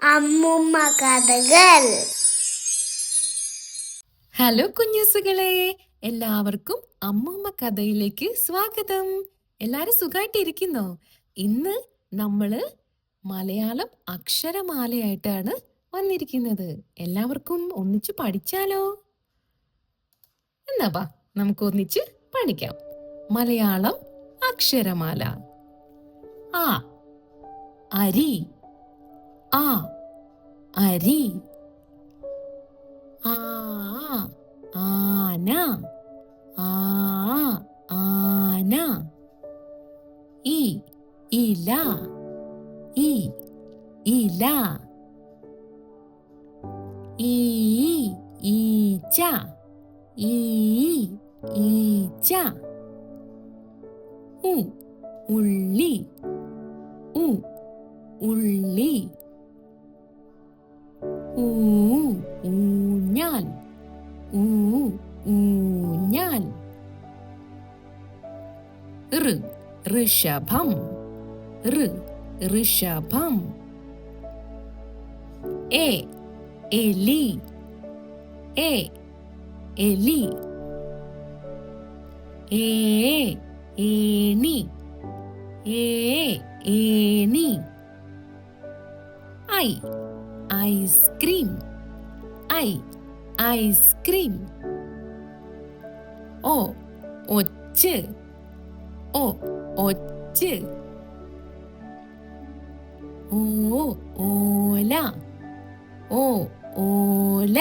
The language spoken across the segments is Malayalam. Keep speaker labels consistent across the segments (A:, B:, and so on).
A: അമ്മൂമ്മ കഥകൾ.
B: ഹലോ കുഞ്ഞുസുകളെ, എല്ലാവർക്കും അമ്മൂമ്മ കഥയിലേക്ക് സ്വാഗതം. എല്ലാരും സുഖമായിട്ടിരിക്കുന്നോ? ഇന്ന് നമ്മള് മലയാളം അക്ഷരമാലയായിട്ടാണ് വന്നിരിക്കുന്നത്. എല്ലാവർക്കും ഒന്നിച്ച് പഠിച്ചാലോ? എന്നാ നമുക്ക് ഒന്നിച്ച് പഠിക്കാം. മലയാളം അക്ഷരമാല. ആ അരി, ആ അരി. ആ ആന, ആ ആന. ഇ ഇല, ഇ ഇല. ഈ ഈച്ച, ഈ ഈച്ച. ഉ ഉള്ളി, ഉ ഉള്ളി. ഊ ഊഞ്ഞാൽ, ഊ ഊഞ്ഞാൽ. ഋ ഋഷഭം, ഋ ഋഷഭം. എ എലി, എ എലി. ഏ ഏണി, ഏ ഏണി. ഐ ഐസ്ക്രീം, ഐ ഐസ്ക്രീം. ഓ ഒച്ച്, ഓ ഒച്ച്. ഓ ഓല, ഓ ഓല.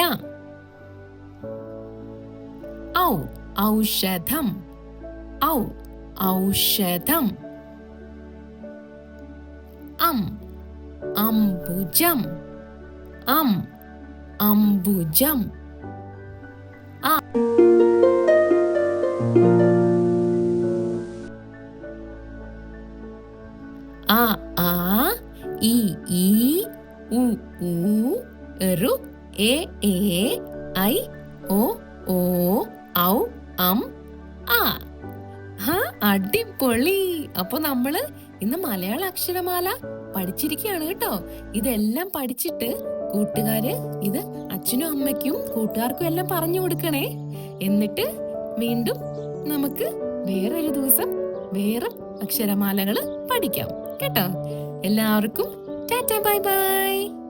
B: ഔ ഔഷധം, ഔ ഔഷധം. അംബുജം, അംബുജം. ആ ആ ഇ ഈ ഉ ഊ ഋ എ ഏ ഐ ഓ ഓ ഔ ആ. അടിപൊളി. അപ്പൊ നമ്മള് ഇന്ന് മലയാള അക്ഷരമാല പഠിച്ചിരിക്കുകയാണ് കേട്ടോ. ഇതെല്ലാം പഠിച്ചിട്ട് കൂട്ടുകാര് ഇത് അച്ഛനും അമ്മയ്ക്കും കൂട്ടുകാർക്കും എല്ലാം പറഞ്ഞു കൊടുക്കണേ. എന്നിട്ട് വീണ്ടും നമുക്ക് വേറൊരു ദിവസം വേറെ അക്ഷരമാലകള് പഠിക്കാം കേട്ടോ. എല്ലാവർക്കും ടാറ്റാ ബൈ ബൈ.